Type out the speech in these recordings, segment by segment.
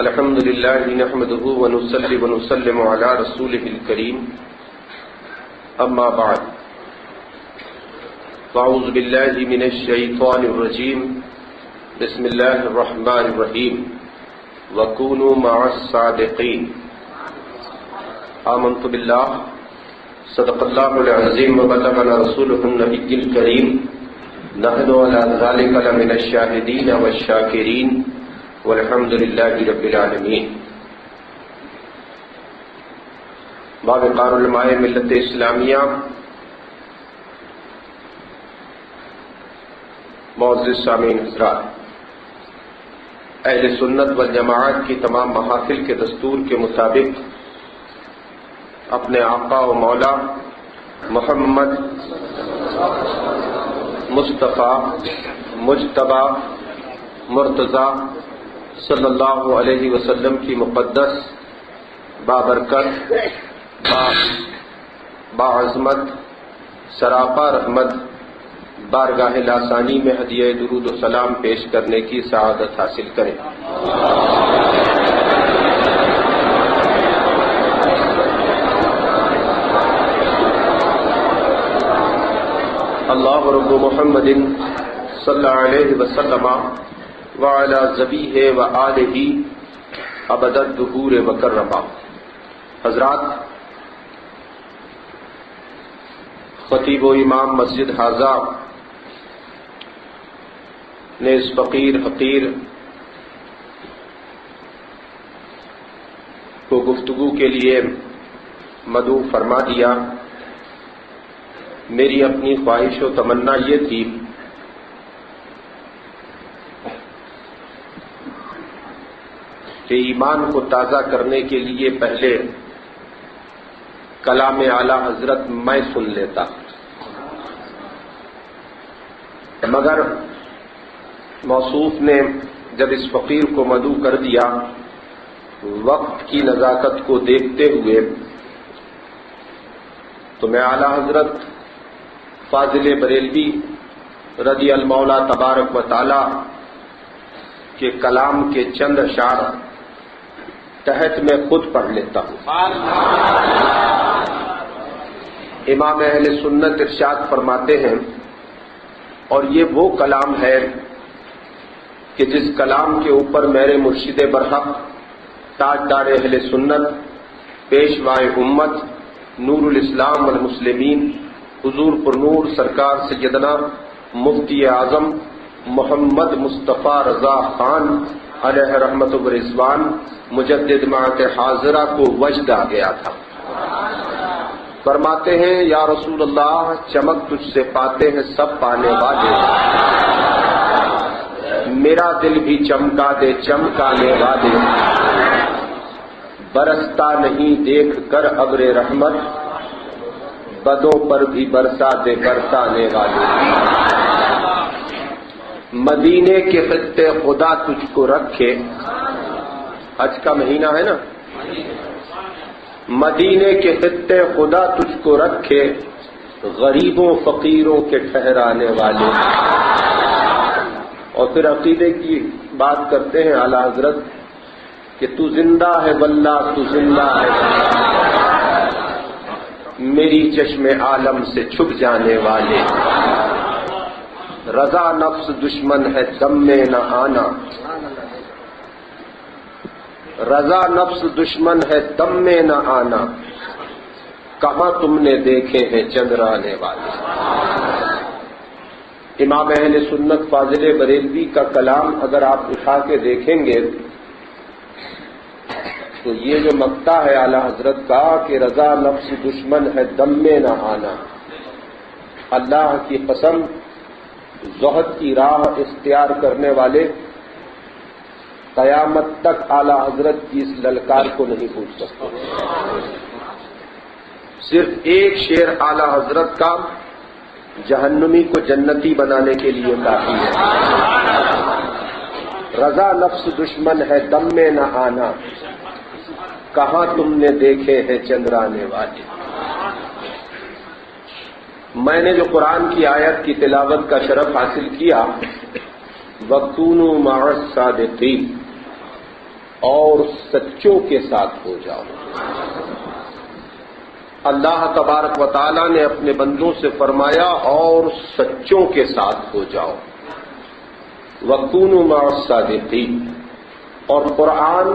الحمد لله نحمده ونصلي ونسلم على رسوله الكريم أما بعد فأعوذ بالله من الشيطان الرجيم بسم الله الرحمن الرحيم وكونوا مع الصادقين آمنت بالله صدق الله العظيم وبلغنا رسوله النبي الكريم نحن على ذلك لمن الشاهدين والشاكرين والحمد لله رب العالمین۔ باوقار علماء ملت اسلامیہ، معزز سامعین حضرات، اہل سنت والجماعت کی تمام محافل کے دستور کے مطابق اپنے آقا و مولا محمد مصطفیٰ مجتبی مرتضیٰ صلی اللہ علیہ وسلم کی مقدس بابرکت باعظمت سراپا رحمت بارگاہ لاسانی میں ہدیہ درود و سلام پیش کرنے کی سعادت حاصل کریں۔ اللہ رب محمد صلی اللہ علیہ وسلم وعلی ذبیہ وآلہ ابد الدہور وکرما۔ حضرات، خطیب و امام مسجد حاضہ نے اس فقیر حقیر کو گفتگو کے لیے مدعو فرما دیا۔ میری اپنی خواہش و تمنا یہ تھی کہ ایمان کو تازہ کرنے کے لیے پہلے کلام اعلی حضرت میں سن لیتا، مگر موصوف نے جب اس فقیر کو مدعو کر دیا، وقت کی نزاکت کو دیکھتے ہوئے تو میں اعلی حضرت فاضل بریلوی رضی المولا تبارک و تعالی کے کلام کے چند اشعار تحت میں خود پڑھ لیتا ہوں۔ امام اہل سنت ارشاد فرماتے ہیں، اور یہ وہ کلام ہے کہ جس کلام کے اوپر میرے مرشد برحق تاجدار اہل سنت پیشوائے امت نور الاسلام والمسلمین حضور پر نور سرکار سیدنا مفتی اعظم محمد مصطفیٰ رضا خان علیہ رحمت و رضوان مجدد معت حاضرہ کو وجد آ گیا تھا۔ فرماتے ہیں، یا رسول اللہ چمک تجھ سے پاتے ہیں سب پانے والے، میرا دل بھی چمکا دے چمکانے والے، برستا نہیں دیکھ کر ابر رحمت، بدوں پر بھی برسا دے برسانے والے، مدینے کے خطے خدا تجھ کو رکھے، حج کا مہینہ ہے نا، مدینے کے خطے خدا تجھ کو رکھے، غریبوں فقیروں کے ٹھہرانے والے۔ اور پھر عقیدے کی بات کرتے ہیں اعلیٰ حضرت کہ تو زندہ ہے واللہ تو زندہ ہے، میری چشم عالم سے چھپ جانے والے، رضا نفس دشمن ہے دم میں نہ آنا، رضا نفس دشمن ہے دم میں نہ آنا، کہاں تم نے دیکھے ہیں چندرانے والے۔ امام اہل سنت فاضل بریلوی کا کلام اگر آپ اٹھا کے دیکھیں گے تو یہ جو مقطع ہے اعلیٰ حضرت کا کہ رضا نفس دشمن ہے دم میں نہ آنا، اللہ کی قسم زہد کی راہ اختیار کرنے والے قیامت تک اعلیٰ حضرت کی اس للکار کو نہیں پوچھ سکتے۔ صرف ایک شعر اعلیٰ حضرت کا جہنمی کو جنتی بنانے کے لیے کافی ہے۔ رضا نفس دشمن ہے دم میں نہ آنا، کہاں تم نے دیکھے ہیں چندرانے والے۔ میں نے جو قرآن کی آیت کی تلاوت کا شرف حاصل کیا، وَكُونُوا مَعَ الصَّادِقِينَ، اور سچوں کے ساتھ ہو جاؤ۔ اللہ تبارک و تعالیٰ نے اپنے بندوں سے فرمایا اور سچوں کے ساتھ ہو جاؤ۔ وَكُونُوا مَعَ الصَّادِقِينَ۔ اور قرآن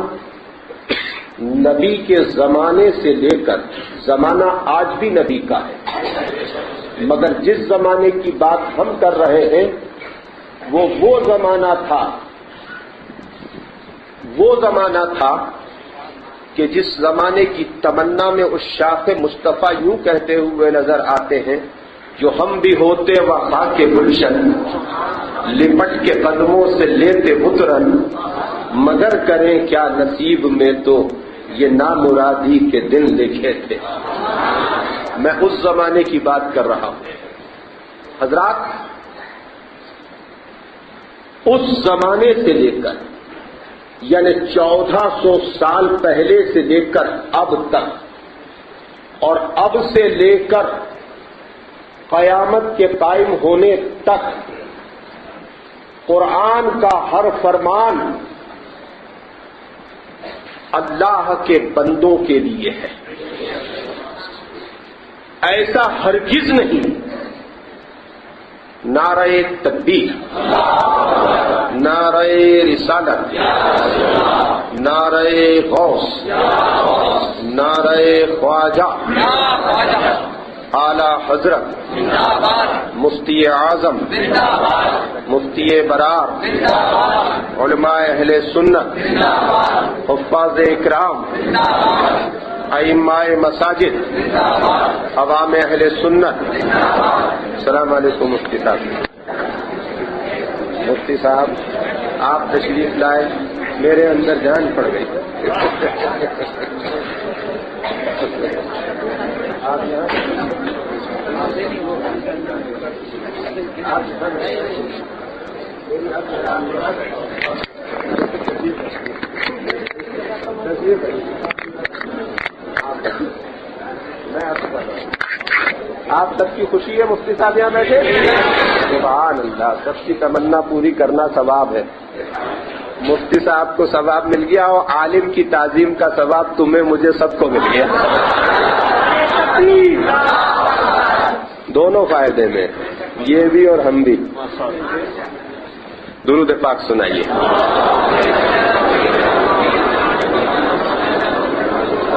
نبی کے زمانے سے لے کر، زمانہ آج بھی نبی کا ہے، مگر جس زمانے کی بات ہم کر رہے ہیں وہ زمانہ تھا کہ جس زمانے کی تمنا میں اس شاخ مصطفیٰ یوں کہتے ہوئے نظر آتے ہیں، جو ہم بھی ہوتے وفا کے گلشن، لپٹ کے قدموں سے لیتے بترن، مگر کریں کیا نصیب میں تو یہ نامرادی کے دن لکھے تھے۔ میں اس زمانے کی بات کر رہا ہوں حضرات۔ اس زمانے سے لے کر یعنی 1400 سال پہلے سے لے کر اب تک، اور اب سے لے کر قیامت کے قائم ہونے تک قرآن کا ہر فرمان اللہ کے بندوں کے لیے ہے۔ ایسا ہرگز نہیں نعرہ تکبیر، نعرہ رسالت، نعرہ غوث، نعرہ خواجہ، اعلی حضرت، مفتی اعظم، مفتی برار، علماء اہل سنت، حفاظ اکرام، ائمہ مساجد، عوام اہل سنت۔ السلام علیکم مفتی صاحب۔ مفتی صاحب آپ تشریف لائے، میرے اندر جان پڑ گئی۔ آپ سب کی خوشی ہے مفتی صاحب یہاں بیٹھے؟ سبحان اللہ، سب کی تمنا پوری کرنا ثواب ہے۔ مفتی صاحب کو ثواب مل گیا اور عالم کی تعظیم کا ثواب تمہیں مجھے سب کو مل گیا، دونوں فائدے میں، یہ بھی اور ہم بھی۔ درود پاک سنائیے۔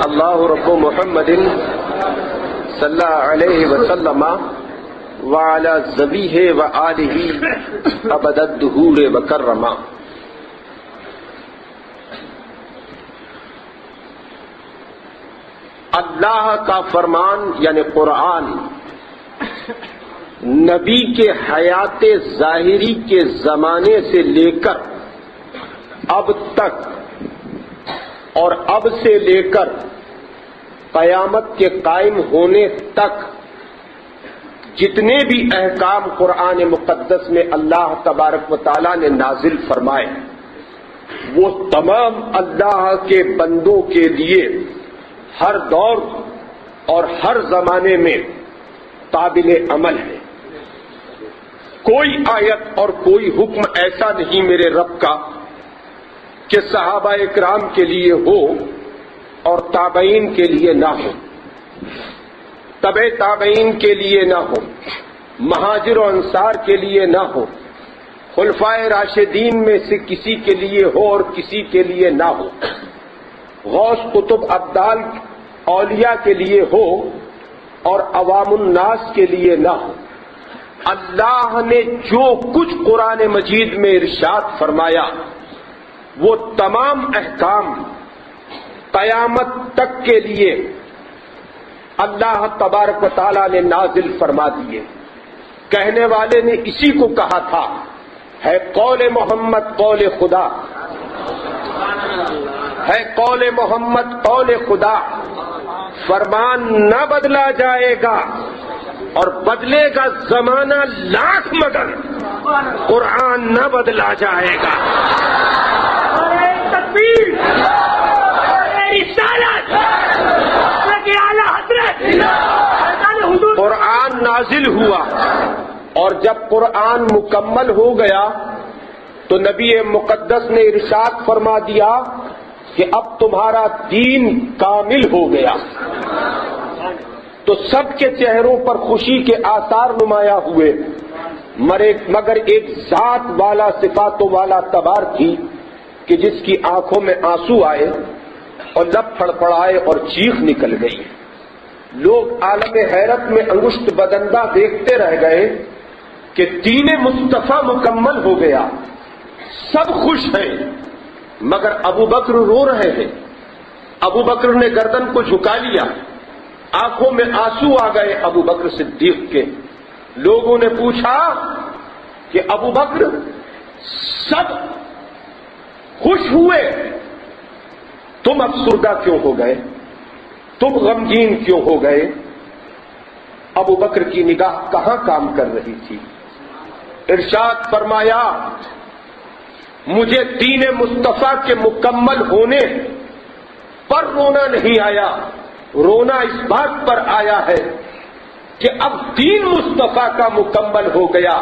اللہ رب محمد صلی اللہ علیہ وسلم وعلی ذبیہ وآلہ ابد الدہور وکرما۔ اللہ کا فرمان یعنی قرآن نبی کے حیات ظاہری کے زمانے سے لے کر اب تک اور اب سے لے کر قیامت کے قائم ہونے تک جتنے بھی احکام قرآن مقدس میں اللہ تبارک و تعالیٰ نے نازل فرمائے، وہ تمام اللہ کے بندوں کے لیے ہر دور اور ہر زمانے میں قابل عمل ہے۔ کوئی آیت اور کوئی حکم ایسا نہیں میرے رب کا کہ صحابہ اکرام کے لیے ہو اور تابعین کے لیے نہ ہو، تبع تابعین کے لیے نہ ہو، مہاجر و انصار کے لیے نہ ہو، خلفائے راشدین میں سے کسی کے لیے ہو اور کسی کے لیے نہ ہو، غوث قطب ابدال اولیاء کے لیے ہو اور عوام الناس کے لیے نہ ہو۔ اللہ نے جو کچھ قرآن مجید میں ارشاد فرمایا وہ تمام احکام قیامت تک کے لیے اللہ تبارک و تعالیٰ نے نازل فرما دیے۔ کہنے والے نے اسی کو کہا تھا، ہے قول محمد قول خدا، ہے قول محمد قول خدا، فرمان نہ بدلا جائے گا اور بدلے گا زمانہ لاکھ مگر قرآن نہ بدلا جائے گا۔ تکبیر، رسالت، قرآن نازل ہوا اور جب قرآن مکمل ہو گیا تو نبی مقدس نے ارشاد فرما دیا، کہ اب تمہارا دین کامل ہو گیا، تو سب کے چہروں پر خوشی کے آثار نمایاں ہوئے، مگر ایک ذات والا صفاتوں والا تبار تھی کہ جس کی آنکھوں میں آنسو آئے اور لب پھڑپڑائے اور چیخ نکل گئی۔ لوگ عالم حیرت میں انگشت بدندہ دیکھتے رہ گئے کہ دین مصطفیٰ مکمل ہو گیا، سب خوش ہیں، مگر ابو بکر رو رہے ہیں۔ ابو بکر نے گردن کو جھکا لیا، آنکھوں میں آنسو آ گئے ابو بکر صدیق کے۔ لوگوں نے پوچھا کہ ابو بکر سب خوش ہوئے، تم افسردہ کیوں ہو گئے؟ تم غمگین کیوں ہو گئے؟ ابو بکر کی نگاہ کہاں کام کر رہی تھی؟ ارشاد فرمایا، مجھے دین مصطفیٰ کے مکمل ہونے پر رونا نہیں آیا، رونا اس بات پر آیا ہے کہ اب دین مصطفیٰ کا مکمل ہو گیا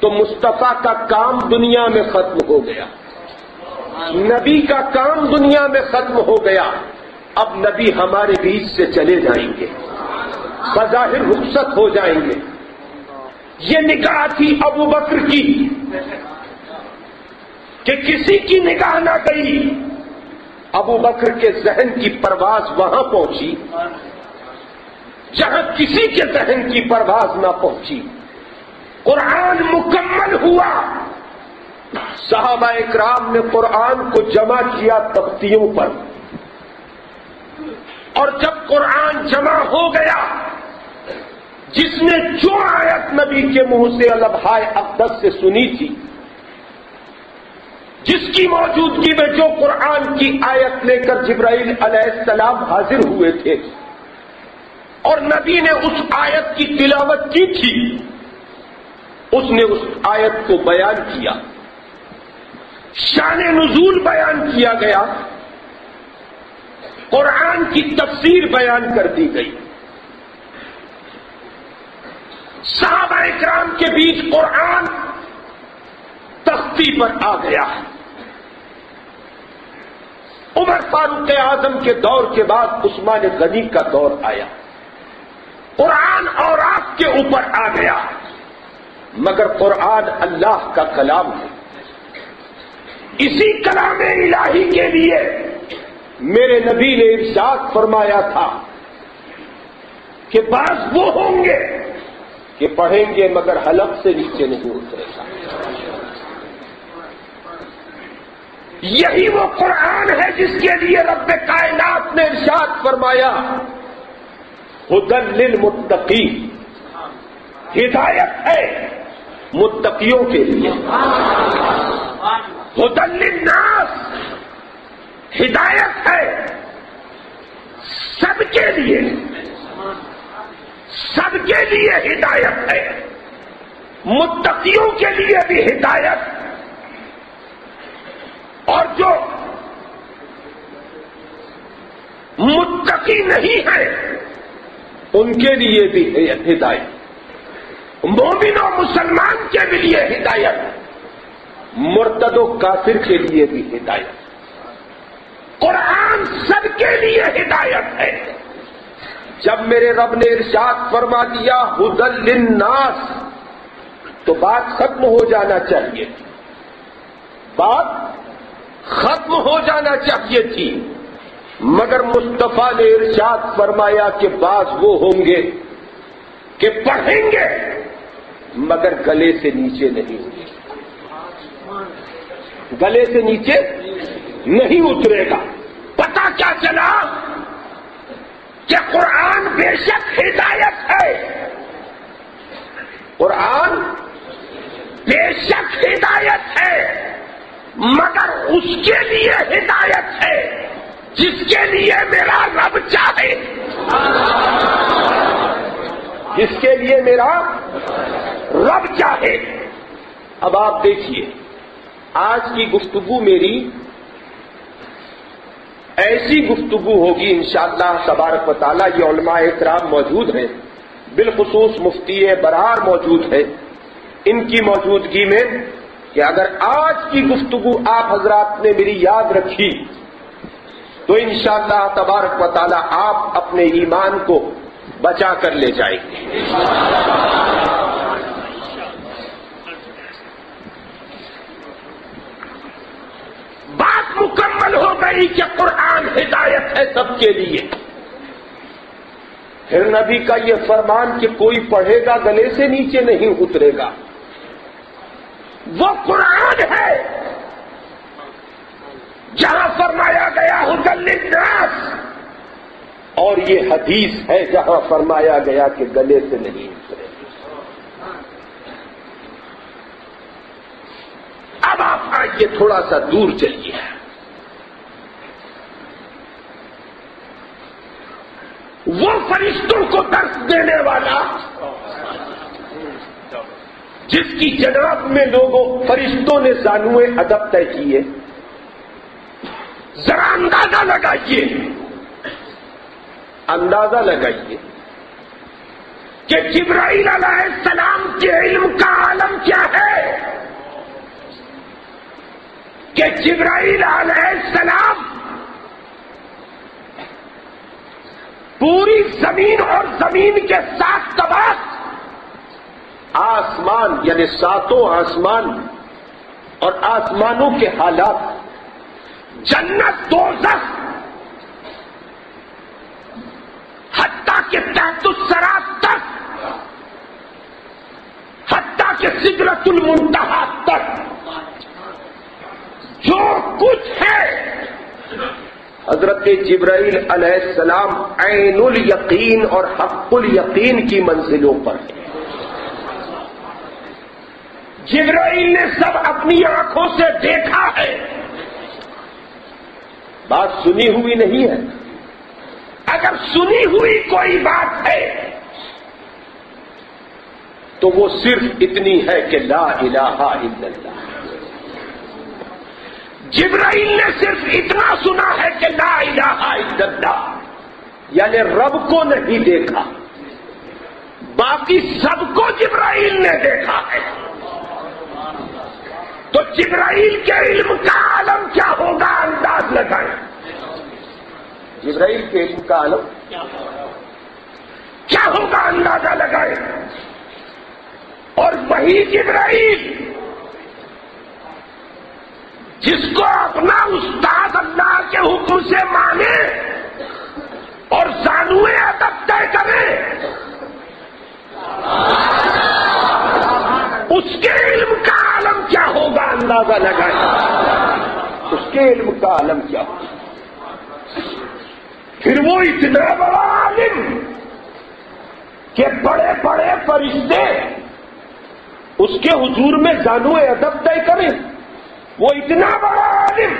تو مصطفیٰ کا کام دنیا میں ختم ہو گیا، نبی کا کام دنیا میں ختم ہو گیا، اب نبی ہمارے بیچ سے چلے جائیں گے، بظاہر رخصت ہو جائیں گے۔ یہ نگاہ تھی ابو بکر کی کہ کسی کی نگاہ نہ گئی، ابو بکر کے ذہن کی پرواز وہاں پہنچی جہاں کسی کے ذہن کی پرواز نہ پہنچی۔ قرآن مکمل ہوا، صحابہ اکرام نے قرآن کو جمع کیا تختیوں پر، اور جب قرآن جمع ہو گیا، جس نے جو آیت نبی کے منہ سے لبھائے اقدس سے سنی تھی، جس کی موجودگی میں جو قرآن کی آیت لے کر جبرائیل علیہ السلام حاضر ہوئے تھے اور نبی نے اس آیت کی تلاوت کی تھی، اس نے اس آیت کو بیان کیا، شان نزول بیان کیا گیا، قرآن کی تفسیر بیان کر دی گئی، صحابہ اکرام کے بیچ قرآن تختی پر آ گیا۔ عمر فاروق اعظم کے دور کے بعد عثمان غنی کا دور آیا، قرآن اور آپ کے اوپر آ گیا، مگر قرآن اللہ کا کلام ہے۔ اسی کلام الہی کے لیے میرے نبی نے ارشاد فرمایا تھا کہ بعض وہ ہوں گے کہ پڑھیں گے مگر حلق سے نیچے نہیں اترے گا۔ یہی وہ قرآن ہے جس کے لیے رب کائنات نے ارشاد فرمایا، ہدی للمتقین، ہدایت ہے متقیوں کے لیے، ہدی للناس، ہدایت ہے سب کے لیے، سب کے لیے ہدایت ہے، متقیوں کے لیے بھی ہدایت، اور جو متقی نہیں ہے ان کے لیے بھی ہدایت، مومن و مسلمان کے بھی لیے ہدایت، مرتد و کافر کے لیے بھی ہدایت۔ قرآن سب کے لیے ہدایت ہے۔ جب میرے رب نے ارشاد فرما دیا ہدی للناس، تو بات ختم ہو جانا چاہیے تھی، بات ختم ہو جانا چاہیے تھی، مگر مصطفیٰ نے ارشاد فرمایا کہ بعض وہ ہوں گے کہ پڑھیں گے مگر گلے سے نیچے نہیں ہوں گے، گلے سے نیچے نہیں اترے گا۔ پتہ کیا چلا کہ قرآن بے شک ہدایت ہے، قرآن بے شک ہدایت ہے، مگر اس کے لیے ہدایت ہے جس کے لیے میرا رب چاہے، جس کے لیے میرا رب چاہے۔ اب آپ دیکھیے، آج کی گفتگو میری ایسی گفتگو ہوگی انشاءاللہ تبارک و تعالیٰ، یہ علماء اکرام موجود ہیں، بالخصوص مفتی برار موجود ہے، ان کی موجودگی میں، کہ اگر آج کی گفتگو آپ حضرات نے میری یاد رکھی تو انشاءاللہ تبارک و تعالی آپ اپنے ایمان کو بچا کر لے جائیں گے. بات مکمل ہو گئی کہ قرآن ہدایت ہے سب کے لیے. پھر نبی کا یہ فرمان کہ کوئی پڑھے گا گلے سے نیچے نہیں اترے گا، وہ قرآن ہے جہاں فرمایا گیا ہدی للناس، اور یہ حدیث ہے جہاں فرمایا گیا کہ گلے سے نہیں اترے. اب آپ آئیے تھوڑا سا دور چلیے. وہ فرشتوں کو درس دینے والا جس کی جناب میں لوگوں فرشتوں نے زانوئے ادب طے کیے، ذرا اندازہ لگائیے کہ جبرائیل علیہ السلام کے علم کا عالم کیا ہے، کہ جبرائیل علیہ السلام پوری زمین اور زمین کے 7 طبقات، آسمان یعنی 7 آسمان اور آسمانوں کے حالات، جنت دوزخ، حتیٰ کہ تحت الثری تک، حتیٰ کہ سدرۃ المنتہا تک جو کچھ ہے، حضرت جبرائیل علیہ السلام عین الیقین اور حق الیقین کی منزلوں پر ہے. جبرائیل نے سب اپنی آنکھوں سے دیکھا ہے، بات سنی ہوئی نہیں ہے. اگر سنی ہوئی کوئی بات ہے تو وہ صرف اتنی ہے کہ لا الہ الا اللہ. جبرائیل نے صرف اتنا سنا ہے کہ لا الہ الا اللہ، یعنی رب کو نہیں دیکھا، باقی سب کو جبرائیل نے دیکھا ہے. تو جبرائیل کے علم کا عالم کیا ہوگا انداز لگائیں. جبرائیل کے علم کا عالم کیا ہوگا اندازہ لگائیں. اور وہی جبرائیل جس کو اپنا استاد اللہ کے حکم سے مانے اور زانوئے ادب طے کرے، اس کے علم کا عالم کیا ہوگا اندازہ لگائیں. اس کے علم کا عالم کیا ہوگا. پھر وہ اتنا بڑا عالم کہ بڑے بڑے فرشتے اس کے حضور میں زانوئے ادب طے کریں. وہ اتنا بڑا عالم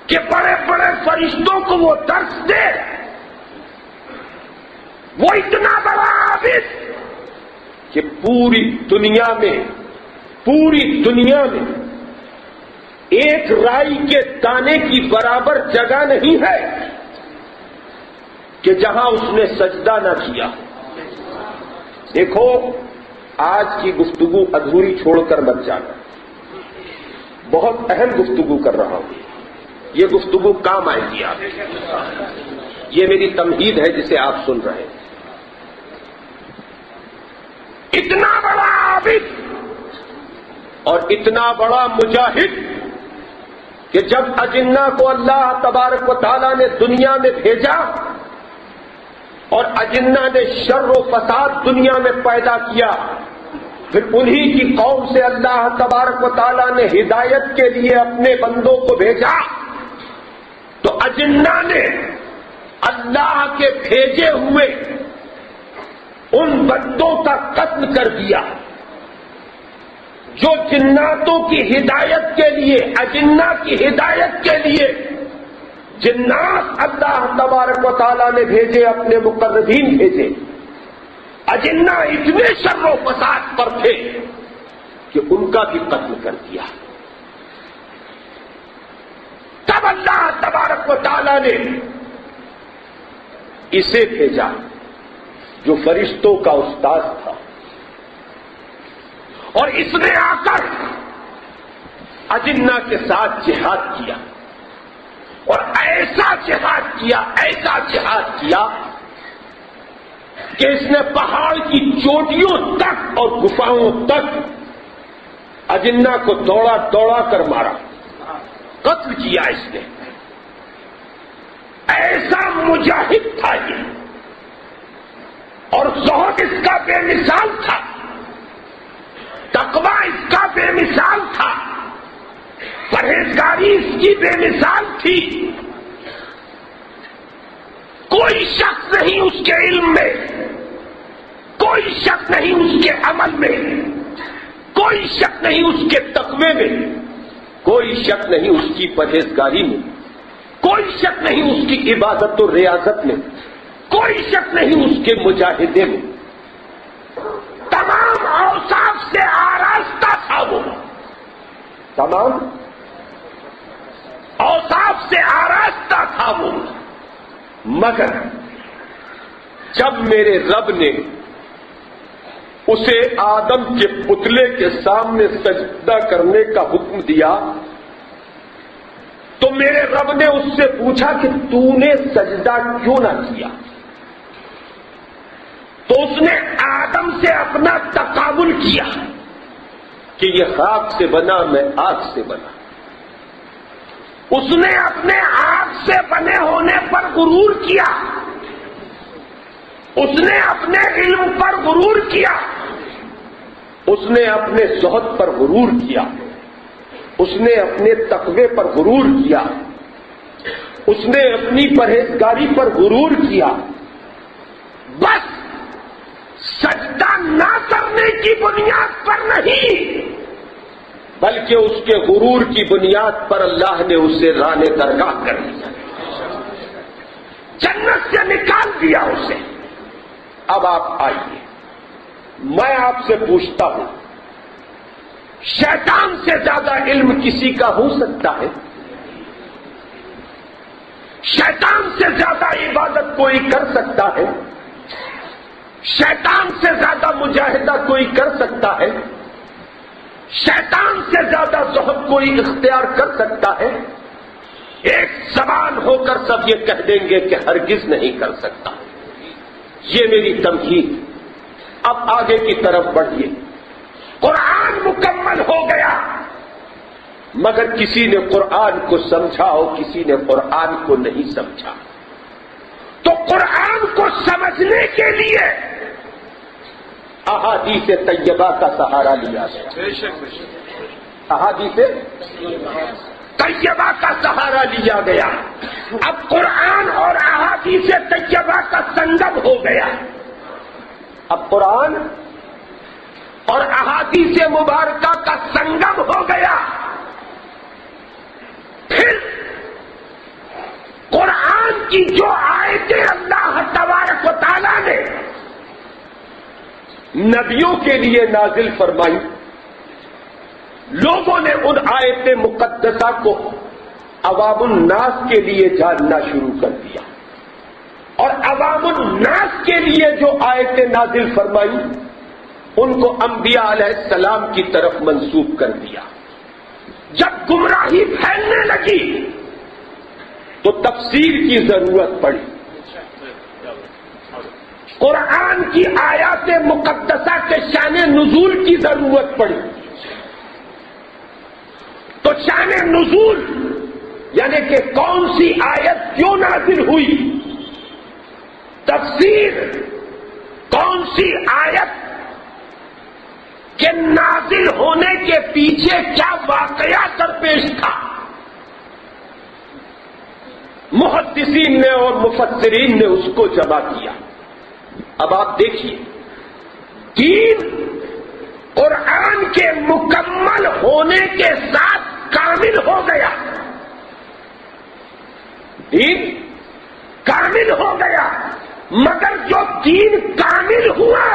کہ بڑے بڑے فرشتوں کو وہ درس دے. وہ اتنا بڑا عابد کہ پوری دنیا میں ایک رائی کے دانے کی برابر جگہ نہیں ہے کہ جہاں اس نے سجدہ نہ کیا. دیکھو آج کی گفتگو ادھوری چھوڑ کر مت جانا، بہت اہم گفتگو کر رہا ہوں. یہ گفتگو کام آئے گی آپ. یہ میری تمہید ہے جسے آپ سن رہے ہیں. اتنا بڑا عابد اور اتنا بڑا مجاہد کہ جب اجنہ کو اللہ تبارک و تعالیٰ نے دنیا میں بھیجا اور اجنہ نے شر و فساد دنیا میں پیدا کیا، پھر انہی کی قوم سے اللہ تبارک و تعالیٰ نے ہدایت کے لیے اپنے بندوں کو بھیجا، تو اجنہ نے اللہ کے بھیجے ہوئے ان بندوں کا قتل کر دیا جو جناتوں کی ہدایت کے لیے، اجنہ کی ہدایت کے لیے جنات اللہ تبارک و تعالیٰ نے بھیجے، اپنے مقربین بھیجے. اجنہ اتنے شر و فساد پر تھے کہ ان کا بھی قتل کر دیا. تب اللہ تبارک و تعالیٰ نے اسے بھیجا جو فرشتوں کا استاد تھا، اور اس نے آ کر اجنہ کے ساتھ جہاد کیا. اور ایسا جہاد کیا کہ اس نے پہاڑ کی چوٹیوں تک اور گفاؤں تک اجنہ کو دوڑا کر مارا، قتل کیا اس نے. ایسا مجاہد تھا یہ، اور زہد اس کا بے مثال تھا، تقویٰ اس کا بے مثال تھا، پرہیزگاری اس کی بے مثال تھی. کوئی شک نہیں اس کے علم میں، کوئی شک نہیں اس کے عمل میں، کوئی شک نہیں اس کے تقوی میں، کوئی شک نہیں اس کی پرہیزگاری میں، کوئی شک نہیں اس کی عبادت و ریاضت میں، کوئی شک نہیں اس کے مجاہدے میں. تمام اوصاف سے آراستہ تھا وہ، تمام اوصاف سے آراستہ تھا وہ. مگر جب میرے رب نے اسے آدم کے پتلے کے سامنے سجدہ کرنے کا حکم دیا تو میرے رب نے اس سے پوچھا کہ تو نے سجدہ کیوں نہ کیا؟ تو اس نے آدم سے اپنا تقابل کیا کہ یہ خاک سے بنا، میں آگ سے بنا. اس نے اپنے آگ سے بنے ہونے پر غرور کیا، اس نے اپنے علم پر غرور کیا، اس نے اپنے زہد پر غرور کیا، اس نے اپنے تقوی پر غرور کیا، اس نے اپنی پرہیزگاری پر غرور کیا. بس سجدہ نہ کرنے کی بنیاد پر نہیں، بلکہ اس کے غرور کی بنیاد پر اللہ نے اسے رانے درگاہ کر دیا، جنت سے نکال دیا اسے. اب آپ آئیے، میں آپ سے پوچھتا ہوں، شیطان سے زیادہ علم کسی کا ہو سکتا ہے؟ شیطان سے زیادہ عبادت کوئی کر سکتا ہے؟ شیطان سے زیادہ مجاہدہ کوئی کر سکتا ہے؟ شیطان سے زیادہ زہد کوئی اختیار کر سکتا ہے؟ ایک زبان ہو کر سب یہ کہہ دیں گے کہ ہرگز نہیں کر سکتا. یہ میری تمہید. اب آگے کی طرف بڑھیے. قرآن مکمل ہو گیا، مگر کسی نے قرآن کو سمجھا اور کسی نے قرآن کو نہیں سمجھا. تو قرآن کو سمجھنے کے لیے احادیث طیبہ کا سہارا لیا گیا. احادیث طیبہ کا سہارا لیا گیا. اب قرآن اور احادیث طیبہ کا سنگم ہو گیا. اب قرآن اور احادیث مبارکہ کا سنگم ہو گیا. پھر قرآن کی جو آیتیں اللہ تبارک و تعالیٰ نے نبیوں کے لیے نازل فرمائی، لوگوں نے ان آیت مقدسہ کو عوام الناس کے لیے جاننا شروع کر دیا، اور عوام الناس کے لیے جو آیتیں نازل فرمائی ان کو انبیاء علیہ السلام کی طرف منسوب کر دیا. جب گمراہی پھیلنے لگی تو تفسیر کی ضرورت پڑی. قرآن کی آیات مقدسہ کے شان نزول کی ضرورت پڑی. تو شان نزول یعنی کہ کون سی آیت کیوں نازل ہوئی، تفسیر کون سی آیت کے نازل ہونے کے پیچھے کیا واقعہ درپیش تھا، محدثین نے اور مفسرین نے اس کو جمع کیا. اب آپ دیکھیے، دین قرآن کے مکمل ہونے کے ساتھ کامل ہو گیا. دین کامل ہو گیا، مگر جو دین کامل ہوا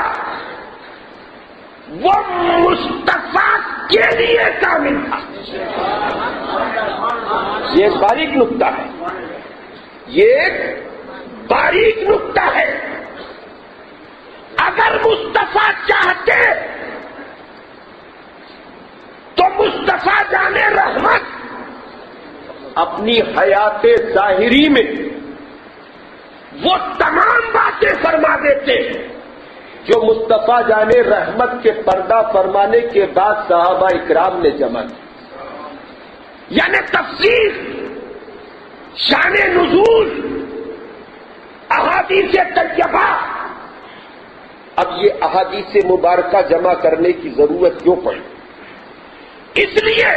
وہ مصطفیٰ کے لیے کامل تھا. یہ ایک باریک نقطہ ہے، یہ ایک باریک نقطہ ہے. اگر مصطفیٰ چاہتے تو مصطفیٰ جانے رحمت اپنی حیات ظاہری میں وہ تمام باتیں فرما دیتے جو مصطفیٰ جان رحمت کے پردہ فرمانے کے بعد صحابہ اکرام نے جمع کی، یعنی تفسیر، شان نزول، احادیث طیبہ۔ اب یہ احادیث مبارکہ جمع کرنے کی ضرورت کیوں پڑی؟ اس لیے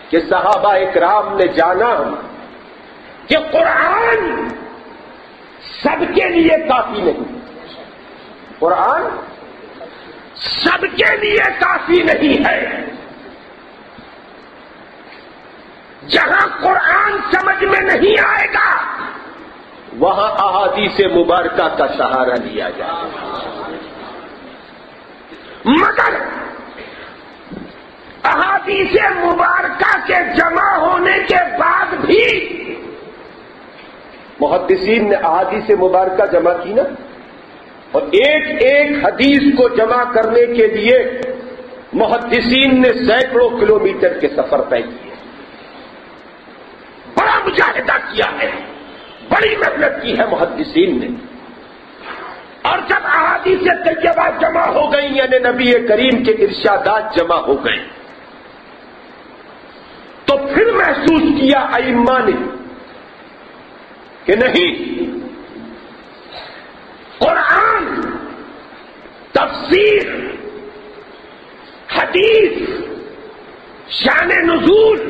کہ صحابہ اکرام نے جانا کہ قرآن سب کے لیے کافی نہیں، قرآن سب کے لیے کافی نہیں ہے۔ جہاں قرآن سمجھ میں نہیں آئے گا وہاں احادیث مبارکہ کا سہارا لیا جائے گا، مگر احادیث مبارکہ کے جمع ہونے کے بعد بھی محدثین نے احادیث مبارکہ جمع کی نا، اور ایک ایک حدیث کو جمع کرنے کے لیے محدثین نے سینکڑوں کلومیٹر کے سفر طے کیے، بڑا مجاہدہ کیا ہے، بڑی محنت کی ہے محدثین نے۔ اور جب احادیث طیبہ جمع ہو گئی، یعنی نبی کریم کے ارشادات جمع ہو گئے، تو پھر محسوس کیا ائمہ نے کہ نہیں، قرآن، تفسیر، حدیث، شان نزول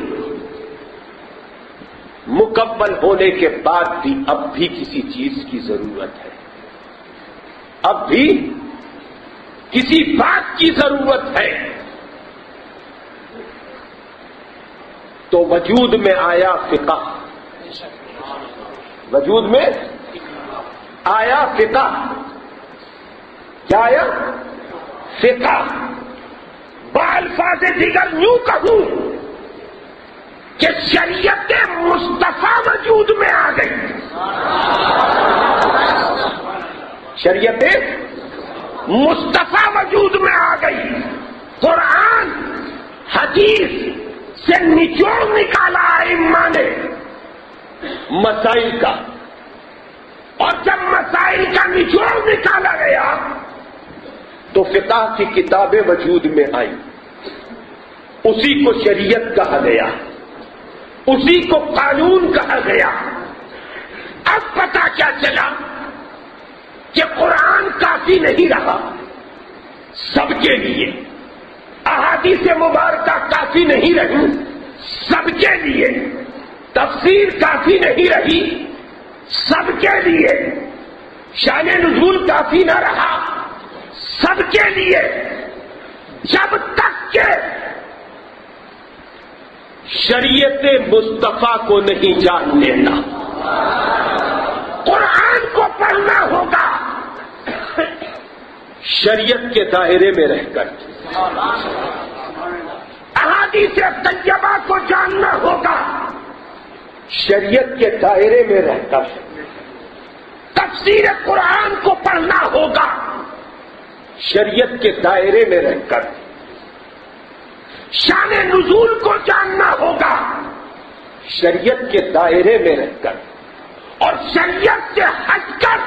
مکمل ہونے کے بعد بھی اب بھی کسی چیز کی ضرورت ہے، اب بھی کسی بات کی ضرورت ہے۔ تو وجود میں آیا فقہ، وجود میں آیا فقہ، کیا آیا؟ فقہ۔ بالفاظ دیگر یوں کہوں کہ شریعت مصطفیٰ وجود میں آ گئی، شریعت مصطفیٰ وجود میں آ گئی۔ قرآن حدیث سے نچوڑ نکالا ائمہ نے مسائل کا، اور جب مسائل کا نچوڑ نکالا گیا تو فقہ کی کتابیں وجود میں آئی، اسی کو شریعت کہا گیا، اسی کو قانون کہا گیا۔ اب پتہ کیا چلا کہ قرآن کافی نہیں رہا سب کے لیے، احادیث مبارکہ کافی نہیں رہی سب کے لیے، تفسیر کافی نہیں رہی سب کے لیے، شان نزول کافی نہ رہا سب کے لیے، جب تک کہ شریعت مصطفیٰ کو نہیں جان لینا۔ قرآن کو پڑھنا ہوگا شریعت کے دائرے میں رہ کر، احادیث طیبہ کو جاننا ہوگا شریعت کے دائرے میں رہ کر، تفسیر قرآن کو پڑھنا ہوگا شریعت کے دائرے میں رہ کر، شان نزول کو جاننا ہوگا شریعت کے دائرے میں رہ کر، اور شریعت سے ہٹ کر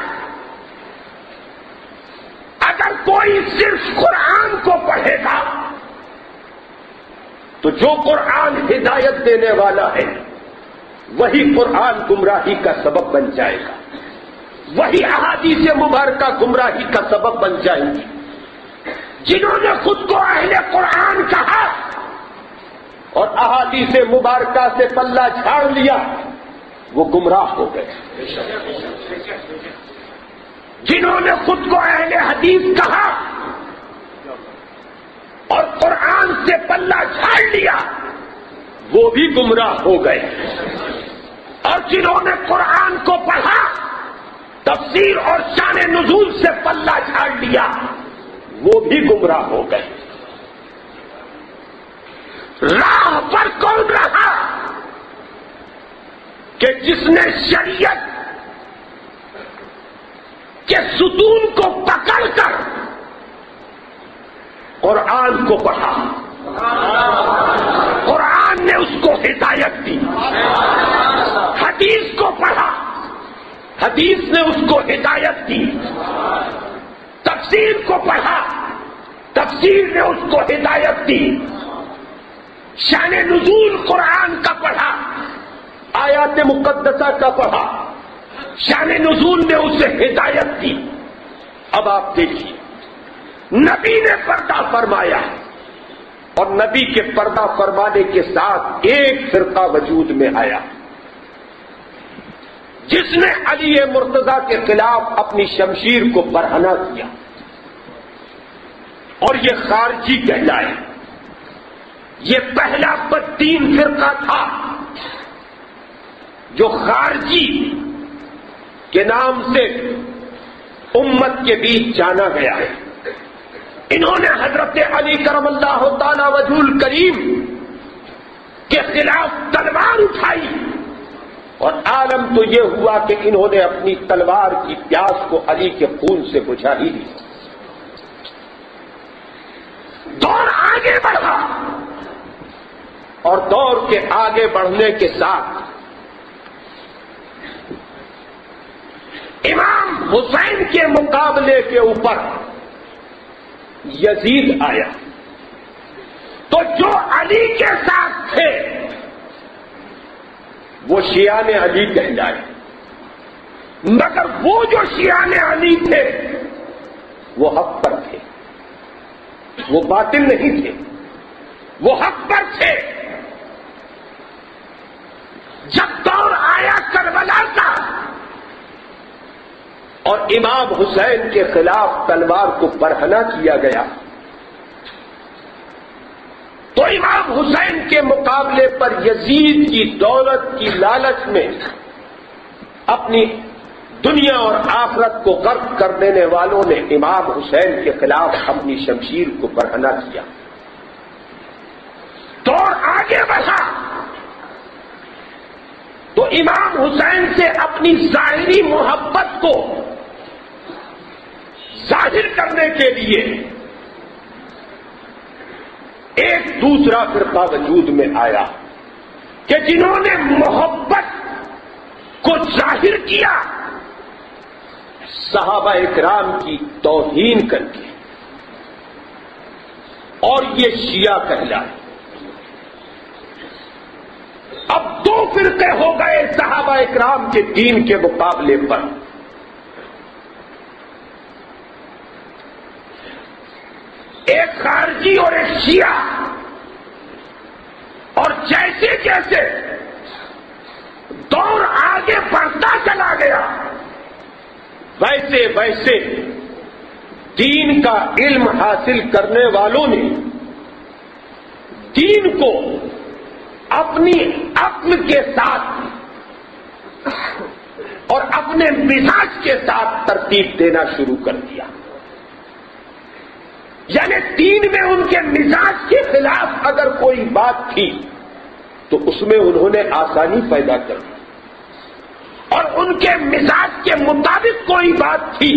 اگر کوئی صرف قرآن کو پڑھے گا تو جو قرآن ہدایت دینے والا ہے وہی قرآن گمراہی کا سبب بن جائے گا، وہی احادیث مبارکہ گمراہی کا سبب بن جائیں گی۔ جنہوں نے خود کو اہل قرآن کہا اور احادیث مبارکہ سے پلہ جھاڑ لیا وہ گمراہ ہو گئے، جنہوں نے خود کو اہل حدیث کہا اور قرآن سے پلہ جھاڑ لیا وہ بھی گمراہ ہو گئے، اور جنہوں نے قرآن کو پڑھا، تفسیر اور شان نزول سے پلہ جھاڑ لیا وہ بھی گمراہ ہو گئے۔ راہ پر کون رہا کہ جس نے شریعت کے ستون کو پکڑ کر قرآن کو پڑھا، قرآن نے اس کو ہدایت دی، حدیث نے اس کو ہدایت دی، تفسیر کو پڑھا، تفسیر نے اس کو ہدایت دی، شان نزول قرآن کا پڑھا، آیات مقدسہ کا پڑھا، شان نزول نے اسے ہدایت دی۔ اب آپ دیکھیے، نبی نے پردہ فرمایا اور نبی کے پردہ فرمانے کے ساتھ ایک فرقہ وجود میں آیا جس نے علی مرتضیٰ کے خلاف اپنی شمشیر کو برہنہ کیا، اور یہ خارجی کہلائے۔ یہ پہلا بدتین فرقہ تھا جو خارجی کے نام سے امت کے بیچ جانا گیا ہے۔ انہوں نے حضرت علی کرم اللہ تعالی وجہ الکریم کے خلاف تلوار اٹھائی، اور عالم تو یہ ہوا کہ انہوں نے اپنی تلوار کی پیاس کو علی کے خون سے بجھا ہی لی۔ دور آگے بڑھا، اور دور کے آگے بڑھنے کے ساتھ امام حسین کے مقابلے کے اوپر یزید آیا، تو جو علی کے ساتھ تھے وہ شیعان علی کہلائے، مگر وہ جو شیعان علی تھے وہ حق پر تھے، وہ باطل نہیں تھے، وہ حق پر تھے۔ جب دور آیا کربلا کا اور امام حسین کے خلاف تلوار کو برہنہ کیا گیا، تو امام حسین کے مقابلے پر یزید کی دولت کی لالچ میں اپنی دنیا اور آخرت کو غرق کر دینے والوں نے امام حسین کے خلاف اپنی شمشیر کو برہنہ کیا۔ دور آگے بڑھا تو امام حسین سے اپنی ظاہری محبت کو ظاہر کرنے کے لیے ایک دوسرا فرقہ وجود میں آیا کہ جنہوں نے محبت کو ظاہر کیا صحابہ اکرام کی توہین کر کے، اور یہ شیعہ کہلائے۔ اب دو فرقے ہو گئے صحابہ اکرام کے دین کے مقابلے پر۔ ایک خارجی اور ایک شیعہ، اور جیسے جیسے دور آگے بڑھتا چلا گیا ویسے ویسے دین کا علم حاصل کرنے والوں نے دین کو اپنی عقل کے ساتھ اور اپنے مزاج کے ساتھ ترتیب دینا شروع کر دیا۔ یعنی دین میں ان کے مزاج کے خلاف اگر کوئی بات تھی تو اس میں انہوں نے آسانی پیدا کر دی، اور ان کے مزاج کے مطابق کوئی بات تھی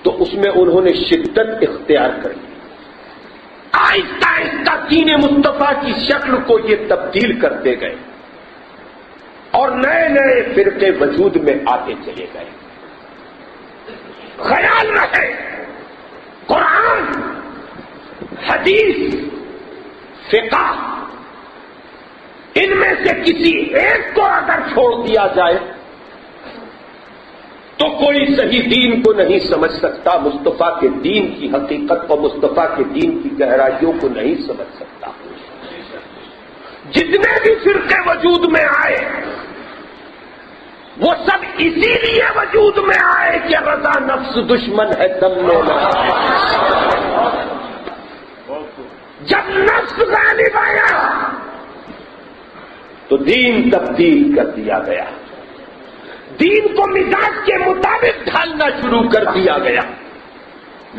تو اس میں انہوں نے شدت اختیار کر لی۔ آہستہ آہستہ دین مصطفیٰ کی شکل کو یہ تبدیل کرتے گئے، اور نئے نئے فرقے وجود میں آتے چلے گئے۔ خیال رہے، قرآن، حدیث، فقہ، ان میں سے کسی ایک کو اگر چھوڑ دیا جائے تو کوئی صحیح دین کو نہیں سمجھ سکتا، مصطفیٰ کے دین کی حقیقت اور مصطفیٰ کے دین کی گہرائیوں کو نہیں سمجھ سکتا۔ جتنے بھی فرقے وجود میں آئے وہ سب اسی لیے وجود میں آئے کہ رضا نفس دشمن ہے دم لینا۔ جب نفس غالب آیا تو دین تبدیل کر دیا گیا، دین کو مزاج کے مطابق ڈھالنا شروع کر دیا گیا۔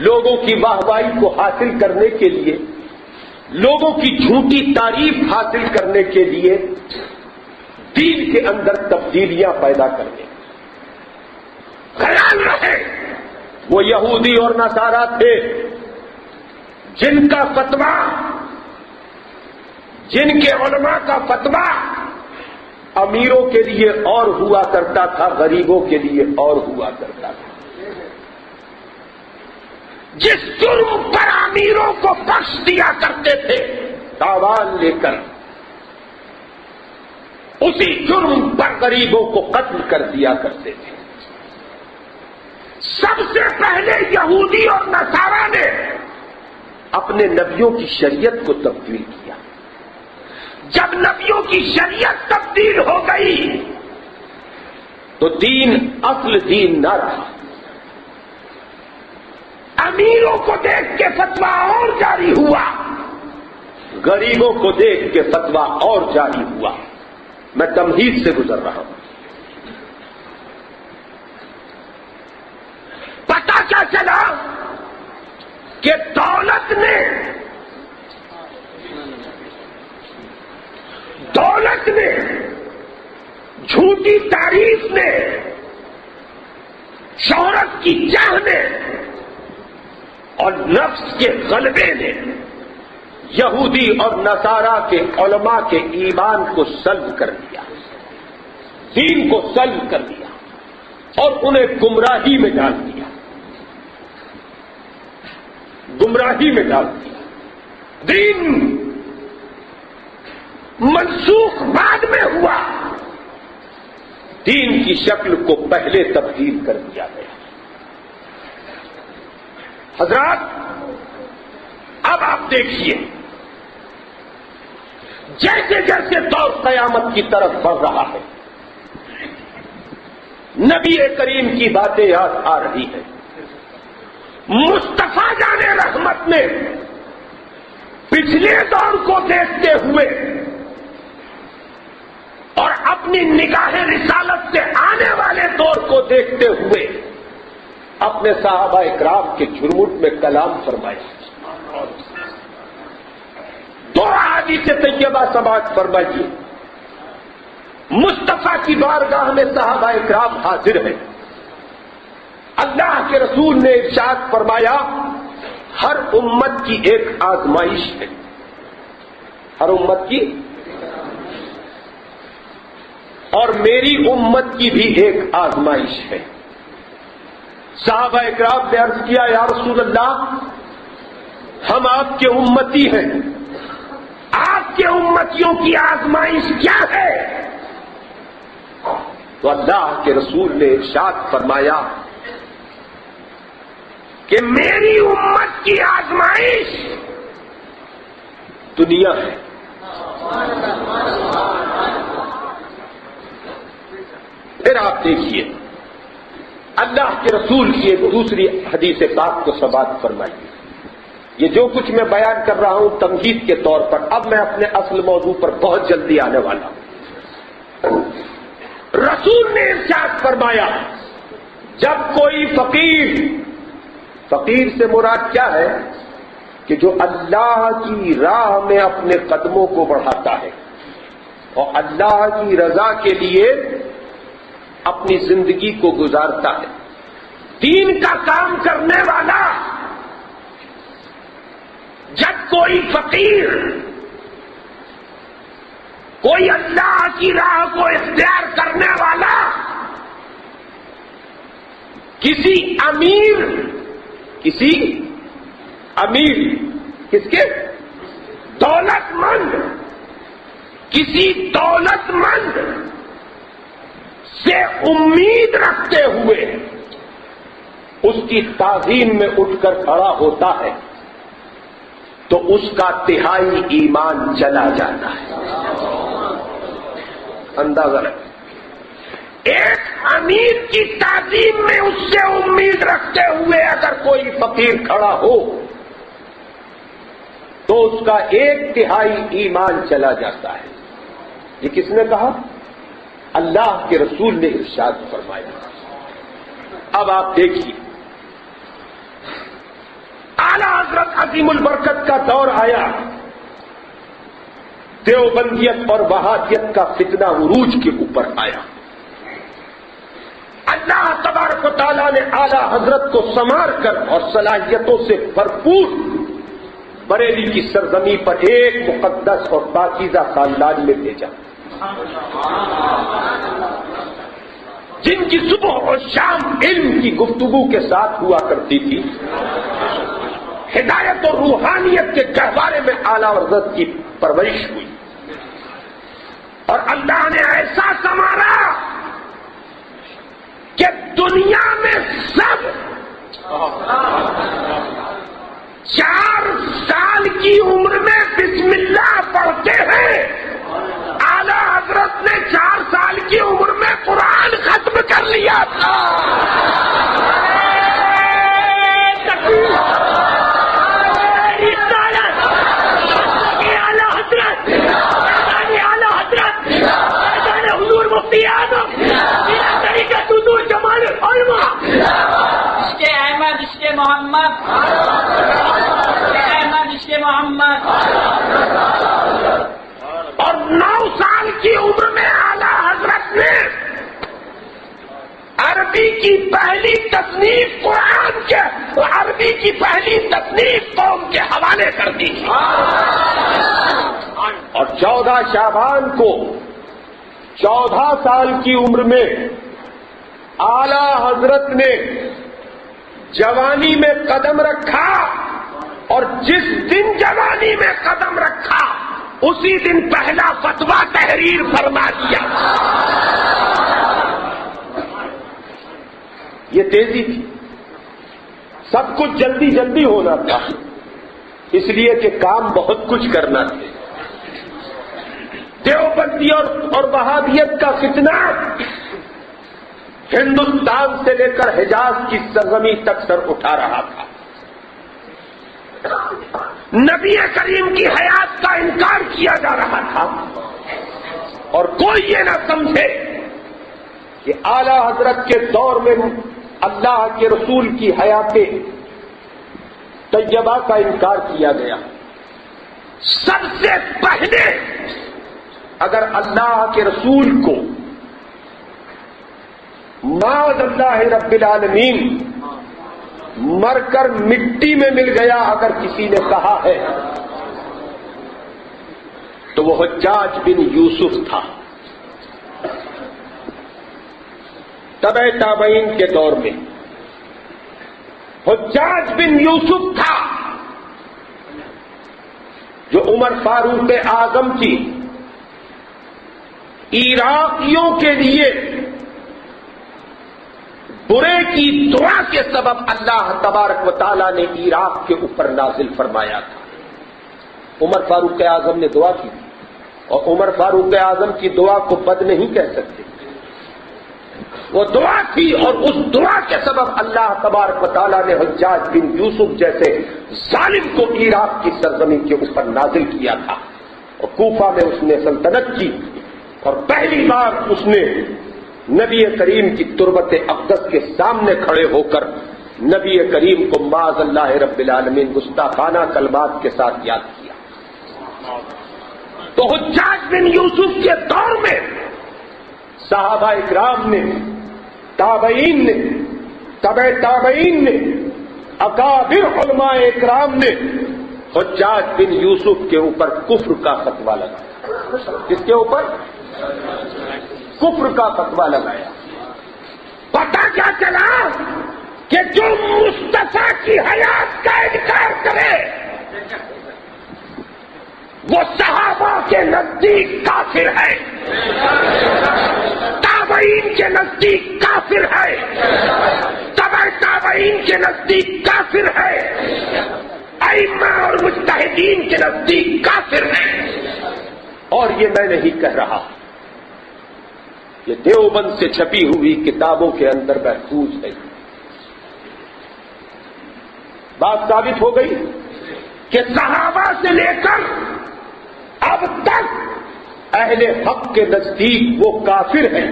لوگوں کی واہوائی کو حاصل کرنے کے لیے، لوگوں کی جھوٹی تعریف حاصل کرنے کے لیے دین کے اندر تبدیلیاں پیدا کرنے۔ خیال رہے، وہ یہودی اور نصارا تھے جن کا فتویٰ، جن کے علماء کا فتویٰ امیروں کے لیے اور ہوا کرتا تھا، غریبوں کے لیے اور ہوا کرتا تھا۔ جس جرم پر امیروں کو بخش دیا کرتے تھے تاوان لے کر، اسی جرم پر غریبوں کو قتل کر دیا کرتے تھے۔ سب سے پہلے یہودی اور نصارا نے اپنے نبیوں کی شریعت کو تبدیل کیا۔ جب نبیوں کی شریعت تبدیل ہو گئی تو دین اصل دین نہ رہا۔ امیروں کو دیکھ کے فتویٰ اور جاری ہوا، غریبوں کو دیکھ کے فتویٰ اور جاری ہوا۔ میں تمہید سے گزر رہا ہوں۔ پتہ کیا چلا کہ دولت نے جھوٹی تعریف نے، شہرت کی چاہ نے اور نفس کے غلبے نے یہودی اور نصارا کے علماء کے ایمان کو سلب کر دیا، دین کو سلب کر دیا اور انہیں گمراہی میں ڈال دیا، گمراہی میں ڈال دیا۔ دین منسوخ بعد میں ہوا، دین کی شکل کو پہلے تبدیل کر دیا گیا۔ حضرات، اب آپ دیکھیے، جیسے جیسے دور قیامت کی طرف بڑھ رہا ہے، نبی کریم کی باتیں یاد آ رہی ہیں۔ مصطفیٰ جان رحمت نے پچھلے دور کو دیکھتے ہوئے اور اپنی نگاہ رسالت سے آنے والے دور کو دیکھتے ہوئے اپنے صحابہ اکرام کے جھرمٹ میں کلام فرمایا۔ دو احادیث طیبہ سماعت فرمائیے۔ مصطفیٰ کی بارگاہ میں صحابہ اکرام حاضر ہیں۔ اللہ کے رسول نے ارشاد فرمایا، ہر امت کی ایک آزمائش ہے، ہر امت کی، اور میری امت کی بھی ایک آزمائش ہے۔ صحابہ اکرام نے عرض کیا، یا رسول اللہ، ہم آپ کے امتی ہیں، آپ کے امتیوں کی آزمائش کیا ہے؟ تو اللہ کے رسول نے ارشاد فرمایا کہ میری امت کی آزمائش دنیا ہے۔ پھر آپ دیکھیے، اللہ کے رسول کی ایک دوسری حدیث پاک کو سماعت فرمائیے۔ یہ جو کچھ میں بیان کر رہا ہوں تمہید کے طور پر، اب میں اپنے اصل موضوع پر بہت جلدی آنے والا ہوں۔ رسول نے ارشاد فرمایا، جب کوئی فقیر سے مراد کیا ہے کہ جو اللہ کی راہ میں اپنے قدموں کو بڑھاتا ہے اور اللہ کی رضا کے لیے اپنی زندگی کو گزارتا ہے، دین کا کام کرنے والا، جب کوئی فقیر، کوئی اللہ کی راہ کو اختیار کرنے والا کسی امیر، کس کے دولت مند، کسی دولت مند سے امید رکھتے ہوئے اس کی تعظیم میں اٹھ کر کھڑا ہوتا ہے تو اس کا تہائی ایمان چلا جاتا ہے۔ اندازہ رکھیں، ایک امیر کی تعظیم میں اس سے امید رکھتے ہوئے اگر کوئی فقیر کھڑا ہو تو اس کا 1/3 ایمان چلا جاتا ہے۔ یہ کس نے کہا؟ اللہ کے رسول نے ارشاد فرمایا۔ اب آپ دیکھیے، اعلیٰ حضرت عظیم البرکت کا دور آیا، دیوبندیت اور وہابیت کا فتنہ عروج کے اوپر آیا۔ اللہ تبارک و تعالیٰ نے اعلیٰ حضرت کو سنوار کر اور صلاحیتوں سے بھرپور بریلی کی سرزمین پر ایک مقدس اور پاکیزہ خاندان میں بھیجا۔ جن کی صبح اور شام علم کی گفتگو کے ساتھ ہوا کرتی تھی، ہدایت اور روحانیت کے گہوارے میں اعلیٰ حضرت کی پرورش ہوئی، اور اللہ نے ایسا سنوارا کہ دنیا میں سب 4 سال کی عمر میں بسم اللہ پڑھتے ہیں، اعلیٰ حضرت نے 4 سال کی عمر میں قرآن ختم کر لیا تھا۔ حضور مفتی اعظم طریقت حضور جمال العلماء، عشق احمد، عشق محمد، احمد عشق محمد، اور 9 سال کی عمر میں اعلیٰ حضرت نے عربی کی پہلی تصنیف قرآن کے، عربی کی پہلی تصنیف قوم کے حوالے کر دی، اور 14 شعبان کو 14 سال کی عمر میں اعلیٰ حضرت نے جوانی میں قدم رکھا، اور جس دن جوانی میں قدم رکھا اسی دن پہلا فتویٰ تحریر فرما دیا۔ یہ تیزی تھی، سب کچھ جلدی جلدی ہونا تھا، اس لیے کہ کام بہت کچھ کرنا تھا۔ دیوبندی اور وہابیت کا فتنہ ہندوستان سے لے کر حجاز کی سرزمین تک سر اٹھا رہا تھا۔ نبی کریم کی حیات کا انکار کیا جا رہا تھا، اور کوئی یہ نہ سمجھے کہ اعلیٰ حضرت کے دور میں اللہ کے رسول کی حیات طیبہ کا انکار کیا گیا۔ سب سے پہلے اگر اللہ کے رسول کو معاذ اللہ رب العالمین مر کر مٹی میں مل گیا اگر کسی نے کہا ہے تو وہ حجاج بن یوسف تھا، تبع تابعین کے دور میں حجاج بن یوسف تھا جو عمر فاروق اعظم کی عراقیوں کے لیے برے کی دعا کے سبب اللہ تبارک و تعالیٰ نے عراق کے اوپر نازل فرمایا تھا۔ عمر فاروق اعظم نے دعا کی، اور عمر فاروق اعظم کی دعا کو بد نہیں کہہ سکتے، وہ دعا تھی، اور اس دعا کے سبب اللہ تبارک و تعالیٰ نے حجاج بن یوسف جیسے ظالم کو عراق کی سرزمین کے اوپر نازل کیا تھا، اور کوفہ میں اس نے سلطنت کی، اور پہلی بار اس نے نبی کریم کی تربت اقدس کے سامنے کھڑے ہو کر نبی کریم کو معاذ اللہ رب العالمین گستاخانہ کلمات کے ساتھ یاد کیا۔ تو حجاج بن یوسف کے دور میں صحابہ اکرام نے، تابعین نے، تبع تابعین نے، اکابر علماء اکرام نے حجاج بن یوسف کے اوپر کفر کا فتویٰ لگایا۔ کس کے اوپر؟ کفر کا فتویٰ لگایا۔ پتہ کیا چلا کہ جو مصطفیٰ کی حیات کا انکار کرے وہ صحابہ کے نزدیک کافر ہے، تابعین کے نزدیک کافر ہے، تبع تابعین کے نزدیک کافر ہے، ائمہ اور مجتہدین کے نزدیک کافر ہے۔ اور یہ میں نہیں کہہ رہا، یہ دیوبند سے چھپی ہوئی کتابوں کے اندر محفوظ ہے۔ بات ثابت ہو گئی کہ صحابہ سے لے کر اب تک اہل حق کے نزدیک وہ کافر ہے،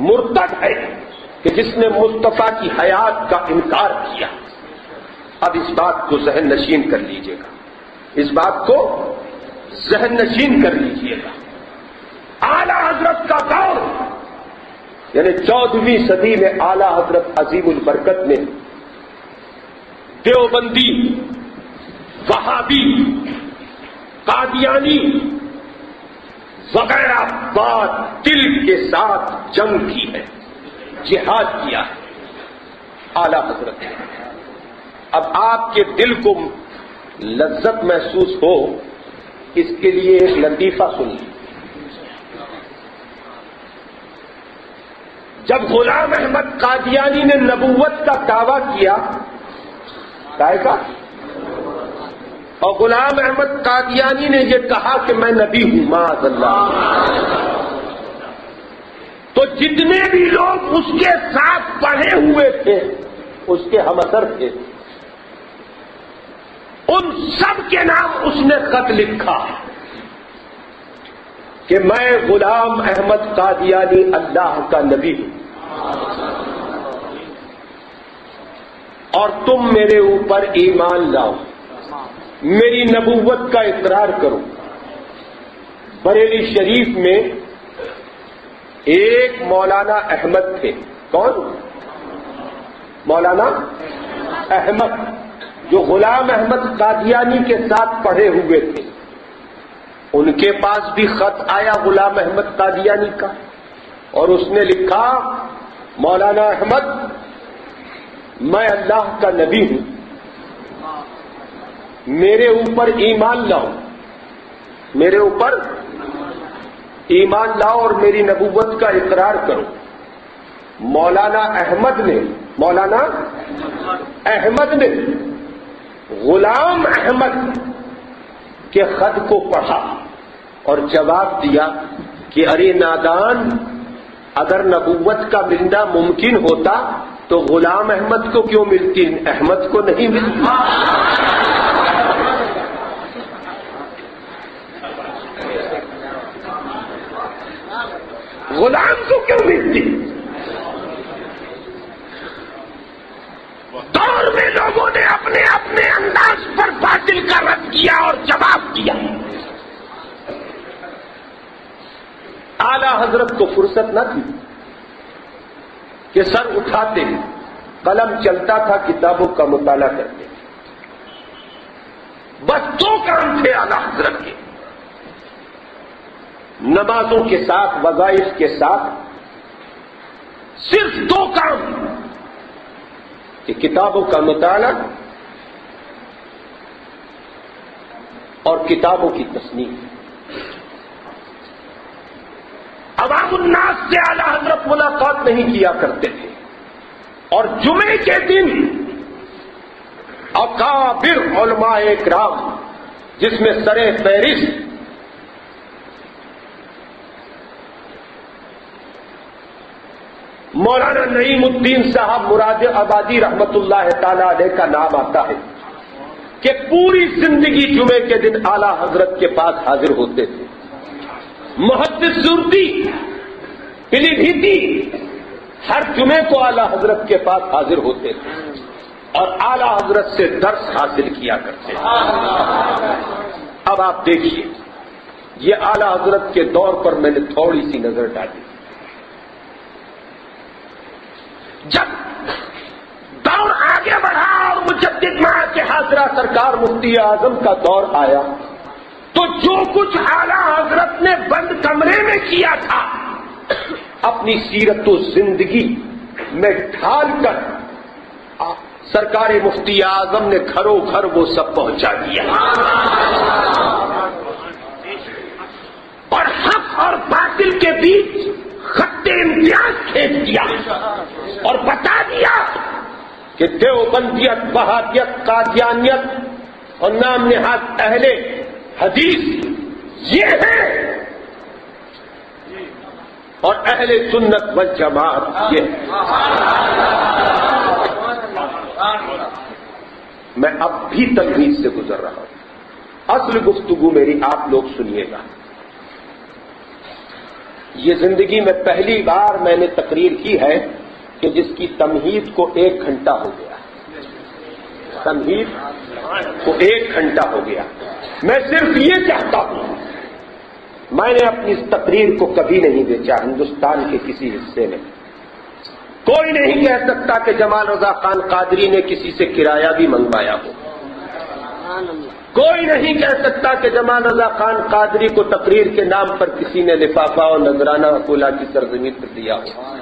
مرتد ہے کہ جس نے مصطفیٰ کی حیات کا انکار کیا۔ اب اس بات کو ذہن نشین کر لیجئے گا، اس بات کو ذہن نشین کر لیجئے گا۔ اعلیٰ حضرت کا دور یعنی 14ویں صدی میں اعلیٰ حضرت عظیم البرکت نے دیوبندی، وہابی، قادیانی، وغیرہ بات دل کے ساتھ جنگ کی ہے، جہاد کیا ہے اعلیٰ حضرت نے۔ اب آپ کے دل کو لذت محسوس ہو، اس کے لیے ایک لطیفہ سنیے۔ جب غلام احمد قادیانی نے نبوت کا دعویٰ کیا، کائے کا، اور غلام احمد قادیانی نے یہ کہا کہ میں نبی ہوں معاذ اللہ، تو جتنے بھی لوگ اس کے ساتھ پڑھے ہوئے تھے، اس کے ہم اثر تھے، ان سب کے نام اس نے خط لکھا کہ میں غلام احمد قادیانی اللہ کا نبی ہوں، اور تم میرے اوپر ایمان لاؤ، میری نبوت کا اقرار کرو۔ بریلی شریف میں ایک مولانا احمد تھے، کون؟ مولانا احمد، جو غلام احمد قادیانی کے ساتھ پڑھے ہوئے تھے۔ ان کے پاس بھی خط آیا غلام احمد قادیانی کا، اور اس نے لکھا مولانا احمد میں اللہ کا نبی ہوں، میرے اوپر ایمان لاؤ، میرے اوپر ایمان لاؤ اور میری نبوت کا اقرار کرو۔ مولانا احمد نے غلام احمد کے خط کو پڑھا اور جواب دیا کہ ارے نادان، اگر نبوت کا ملنا ممکن ہوتا تو غلام احمد کو کیوں ملتی، احمد کو نہیں ملتی۔ غلام کو کیوں ملتی؟ دور میں لوگوں نے اپنے اپنے انداز پر باطل کا رد کیا اور جواب دیا۔ اعلی حضرت کو فرصت نہ تھی کہ سر اٹھاتے، قلم چلتا تھا، کتابوں کا مطالعہ کرتے، بس دو کام تھے اعلی حضرت کے، نمازوں کے ساتھ، وظائف کے ساتھ صرف دو کام کہ کتابوں کا مطالعہ اور کتابوں کی تصنیف۔ عوام الناس سے اعلیٰ حضرت ملاقات نہیں کیا کرتے تھے، اور جمعے کے دن اکابر علماء کرام، جس میں سر فہرست مولانا نعیم الدین صاحب مراد آبادی رحمت اللہ تعالی علیہ کا نام آتا ہے کہ پوری زندگی جمعے کے دن اعلیٰ حضرت کے پاس حاضر ہوتے تھے۔ محدث سورتی پیلی بھیتی ہر جمعے کو اعلیٰ حضرت کے پاس حاضر ہوتے تھے اور اعلیٰ حضرت سے درس حاصل کیا کرتے تھے۔ اب آپ دیکھیے، یہ اعلیٰ حضرت کے دور پر میں نے تھوڑی سی نظر ڈالی۔ جب دور آگے بڑھا اور مجدد معاد کے حاضرہ سرکار مفتی اعظم کا دور آیا، تو جو کچھ اعلیٰ حضرت نے بند کمرے میں کیا تھا، اپنی سیرت و زندگی میں ڈھال کر سرکار مفتی اعظم نے گھروں گھر وہ سب پہنچا دیا، اور حق اور باطل کے بیچ خط امتیاز کھینچ دیا اور بتا دیا کہ دیوبندیت، وہابیت، قادیانیت اور نام نہاد اہل حدیث یہ ہے، اور اہل سنت والجماعت یہ ہے۔ میں اب بھی تنقید سے گزر رہا ہوں، اصل گفتگو میری آپ لوگ سنیے گا۔ یہ زندگی میں پہلی بار میں نے تقریر کی ہے کہ جس کی تمہید کو 1 گھنٹہ ہو گیا، تمہید کو 1 گھنٹہ ہو گیا۔ میں صرف یہ چاہتا ہوں، میں نے اپنی اس تقریر کو کبھی نہیں بیچا ہندوستان کے کسی حصے میں۔ کوئی نہیں کہہ سکتا کہ جمال رضا خان قادری نے کسی سے کرایہ بھی منگوایا ہو۔ کوئی نہیں کہہ سکتا کہ جمال رضا خان قادری کو تقریر کے نام پر کسی نے لفافہ اور نذرانہ اکولا کی سرزمین پر دیا ہو.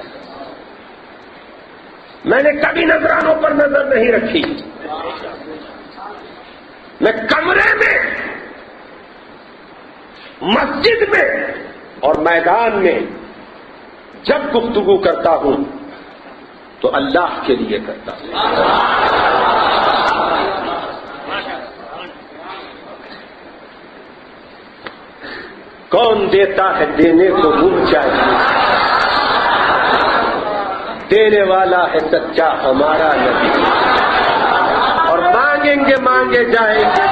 میں نے کبھی نذرانوں پر نظر نہیں رکھی. میں کمرے میں، مسجد میں اور میدان میں جب گفتگو کرتا ہوں تو اللہ کے لیے کرتا ہوں. کون دیتا ہے دینے کو بھول چاہیے، دینے والا ہے سچا ہمارا نبی. اور مانگیں گے مانگے جائیں گے،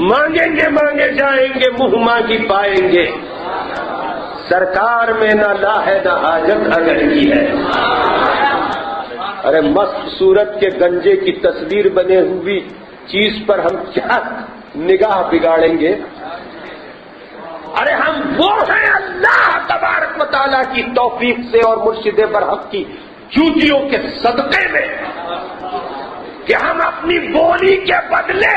مانگیں گے مانگے جائیں گے، منہ مانگی پائیں گے. سرکار میں نہ لا ہے نہ حاجت اگر کی ہے. ارے مست صورت کے گنجے کی تصویر بنے ہوئی چیز پر ہم کیا نگاہ بگاڑیں گے؟ ارے ہم وہ ہیں اللہ تبارک و تعالیٰ کی توفیق سے اور مرشد برحق کی جوتیوں کے صدقے میں کہ ہم اپنی بولی کے بدلے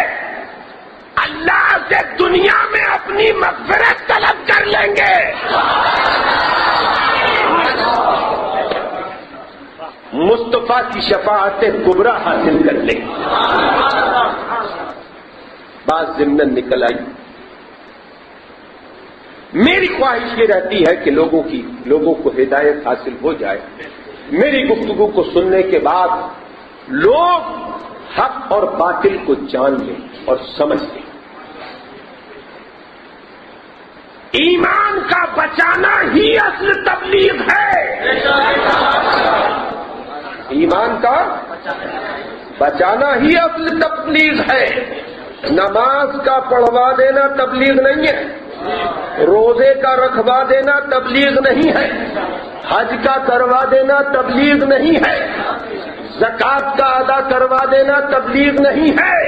اللہ سے دنیا میں اپنی مغفرت طلب کر لیں گے. مصطفیٰ کی شفاعت کبریٰ حاصل کر لیں. بات ضمن نکل آئی. میری خواہش یہ رہتی ہے کہ لوگوں کو ہدایت حاصل ہو جائے. میری گفتگو کو سننے کے بعد لوگ حق اور باطل کو جان لیں اور سمجھ لیں. ایمان کا بچانا ہی اصل تبلیغ ہے. ایمان کا بچانا ہی اصل تبلیغ ہے. نماز کا پڑھوا دینا تبلیغ نہیں ہے، روزے کا رکھوا دینا تبلیغ نہیں ہے، حج کا کروا دینا تبلیغ نہیں ہے، زکات کا ادا کروا دینا تبلیغ نہیں ہے.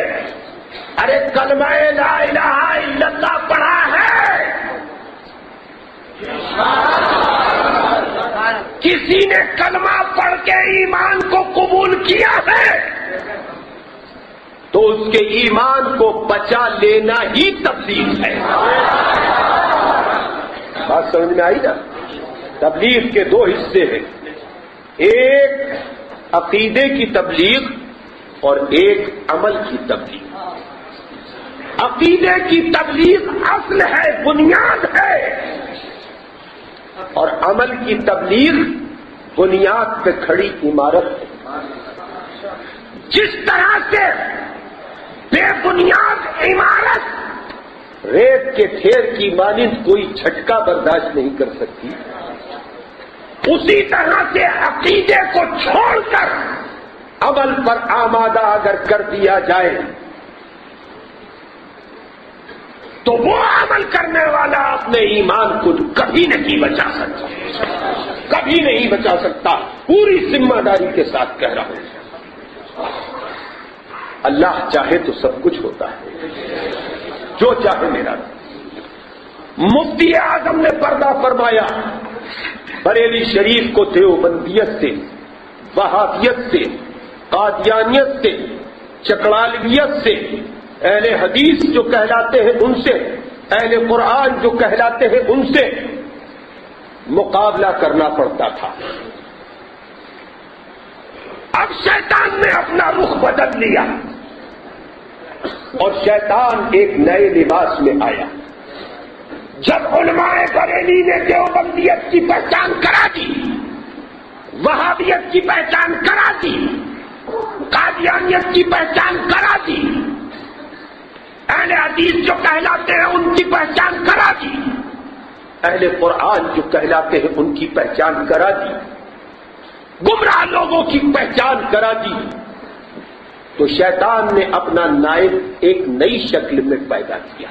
ارے کلمہ لا الہ الا اللہ پڑھا ہے، کسی نے کلمہ پڑھ کے ایمان کو قبول کیا ہے تو اس کے ایمان کو بچا لینا ہی تبلیغ ہے. بات سمجھ میں آئی نا؟ تبلیغ کے دو حصے ہیں، ایک عقیدے کی تبلیغ اور ایک عمل کی تبلیغ. عقیدے کی تبلیغ اصل ہے، بنیاد ہے، اور عمل کی تبلیغ بنیاد پہ کھڑی عمارت ہے. جس طرح سے بے بنیاد عمارت ریت کے ڈھیر کی مانند کوئی جھٹکا برداشت نہیں کر سکتی، اسی طرح سے عقیدے کو چھوڑ کر عمل پر آمادہ اگر کر دیا جائے تو وہ عمل کرنے والا اپنے ایمان کو کبھی نہیں بچا سکتا، کبھی نہیں بچا سکتا. پوری ذمہ داری کے ساتھ کہہ رہا ہوں. اللہ چاہے تو سب کچھ ہوتا ہے، جو چاہے میرا. مفتی اعظم نے پردہ فرمایا، بریلی شریف کو دیوبندیت سے، وہابیت سے، قادیانیت سے، چکڑالویت سے، اہل حدیث جو کہلاتے ہیں ان سے، اہل قرآن جو کہلاتے ہیں ان سے مقابلہ کرنا پڑتا تھا. اب شیطان نے اپنا رخ بدل لیا اور شیطان ایک نئے لباس میں آیا. جب علماء بریلی نے دیوبندیت کی پہچان کرا دی، وہابیت کی پہچان کرا دی، قادیانیت کی پہچان کرا دی، اہل حدیث جو کہلاتے ہیں ان کی پہچان کرا دی، اہل قرآن جو کہلاتے ہیں ان کی پہچان کرا دی، گمراہ لوگوں کی پہچان کرا دی، تو شیطان نے اپنا نائب ایک نئی شکل میں پیدا کیا،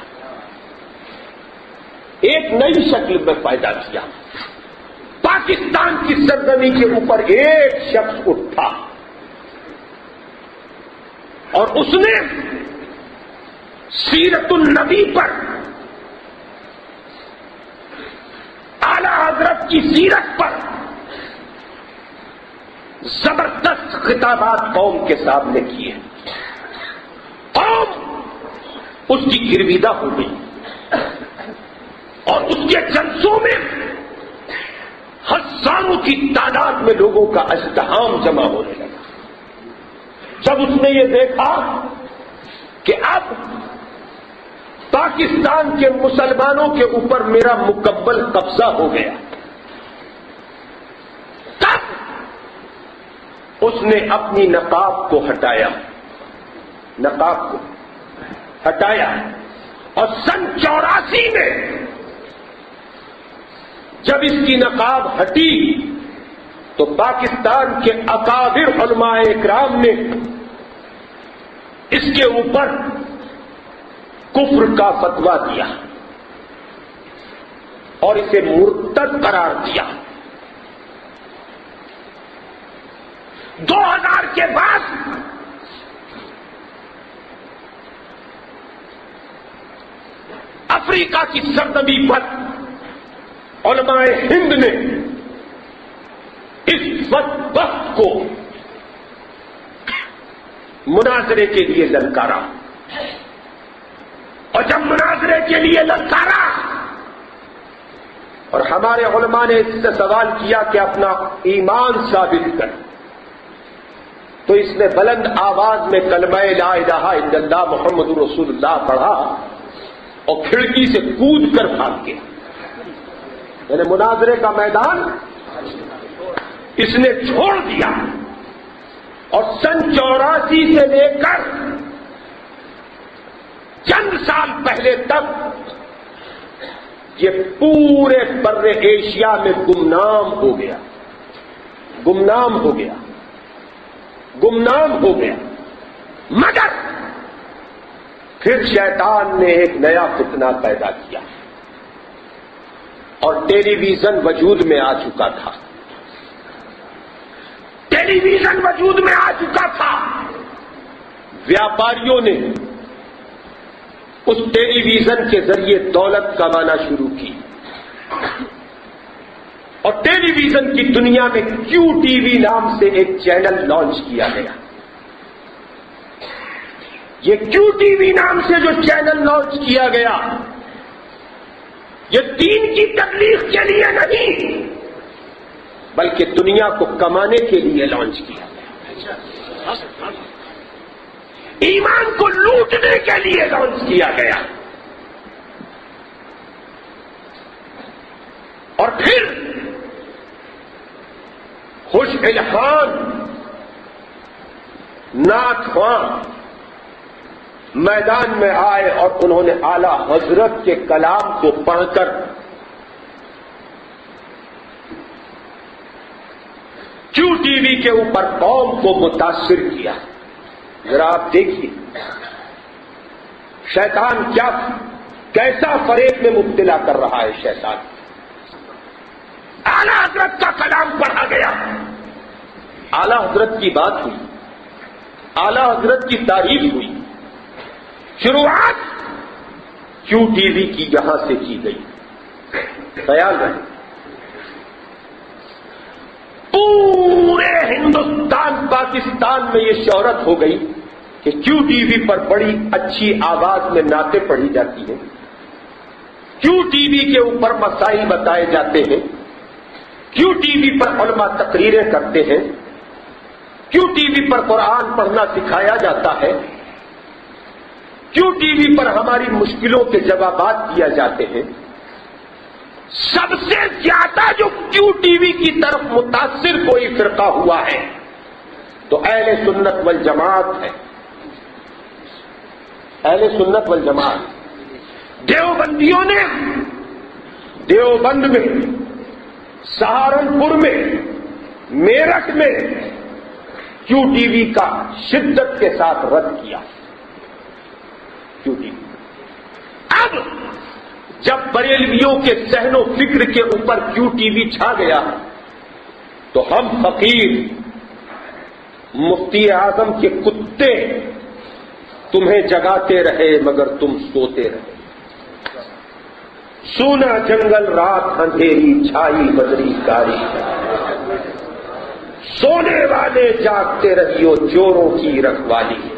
ایک نئی شکل میں پیدا کیا. پاکستان کی سرزمین کے اوپر ایک شخص اٹھا اور اس نے سیرت النبی پر، اعلی حضرت کی سیرت پر زبردست خطابات قوم کے سامنے کیے. قوم اس کی گرویدہ ہو گئی اور اس کے جلسوں میں ہزاروں کی تعداد میں لوگوں کا ازدحام جمع ہونے لگا. جب اس نے یہ دیکھا کہ اب پاکستان کے مسلمانوں کے اوپر میرا مکمل قبضہ ہو گیا، تب اس نے اپنی نقاب کو ہٹایا، نقاب کو ہٹایا. اور سن 84 میں جب اس کی نقاب ہٹی تو پاکستان کے اکابر علماء اکرام نے اس کے اوپر کفر کا فتویٰ دیا اور اسے مرتد قرار دیا. 2000 کے بعد افریقہ کی سرزمین پر علماء ہند نے اس بدبخت کو مناظرے کے لیے للکارا، اور جب مناظرے کے لیے للکارا اور ہمارے علماء نے اس سے سوال کیا کہ اپنا ایمان ثابت کر، تو اس نے بلند آواز میں کلمہ لا الہ الا اللہ محمد رسول اللہ پڑھا اور کھڑکی سے کود کر بھاگ گیا. یعنی مناظرے کا میدان اس نے چھوڑ دیا. اور سن 84 سے لے کر چند سال پہلے تک یہ پورے بر ایشیا میں گمنام ہو گیا، گمنام ہو گیا، گمنام ہو گیا. مگر پھر شیطان نے ایک نیا فتنہ پیدا کیا اور ٹیلی ویژن وجود میں آ چکا تھا. ٹیلی ویژن وجود میں آ چکا تھا. ویاپاریوں نے اس ٹیلی ویژن کے ذریعے دولت کمانا شروع کی اور ٹیلی ویژن کی دنیا میں کیو ٹی وی نام سے ایک چینل لانچ کیا گیا. یہ کیو ٹی وی نام سے جو چینل لانچ کیا گیا یہ دین کی تبلیغ کے لیے نہیں بلکہ دنیا کو کمانے کے لیے لانچ کیا گیا، ایمان کو لوٹنے کے لیے لانچ کیا گیا. اور پھر خوش الحان نعت خواں میدان میں آئے اور انہوں نے اعلی حضرت کے کلام کو پڑھ کر کیو ٹی وی کے اوپر قوم کو متاثر کیا. ذرا آپ دیکھیے شیطان کیسا فریب میں مبتلا کر رہا ہے. شیطان اعلی حضرت کا کلام پڑھا گیا، اعلی حضرت کی بات ہوئی، اعلی حضرت کی تعریف ہوئی. شروعات کیو ٹی وی کی یہاں سے کی گئی. خیال رہے پورے ہندوستان پاکستان میں یہ شہرت ہو گئی کہ کیو ٹی وی پر بڑی اچھی آواز میں نعتیں پڑھی جاتی ہیں، کیو ٹی وی کے اوپر مسائل بتائے جاتے ہیں، کیو ٹی وی پر علماء تقریریں کرتے ہیں، کیو ٹی وی پر قرآن پڑھنا سکھایا جاتا ہے، کیو ٹی وی پر ہماری مشکلوں کے جوابات دیا جاتے ہیں. سب سے زیادہ جو کیو ٹی وی کی طرف متاثر کوئی فرقہ ہوا ہے تو اہل سنت والجماعت ہے. اہل سنت والجماعت. دیوبندیوں نے دیوبند میں، سہارنپور میں، میرٹھ میں کیو ٹی وی کا شدت کے ساتھ رد کیا. کیو ٹی وی اب جب بریلویوں کے ذہن و فکر کے اوپر کیو ٹی وی چھا گیا تو ہم فقیر مفتی اعظم کے کتے تمہیں جگاتے رہے مگر تم سوتے رہے. سونا جنگل رات اندھیری چھائی بدری کاری، سونے والے جاگتے رہیو چوروں کی رکھوالی ہے۔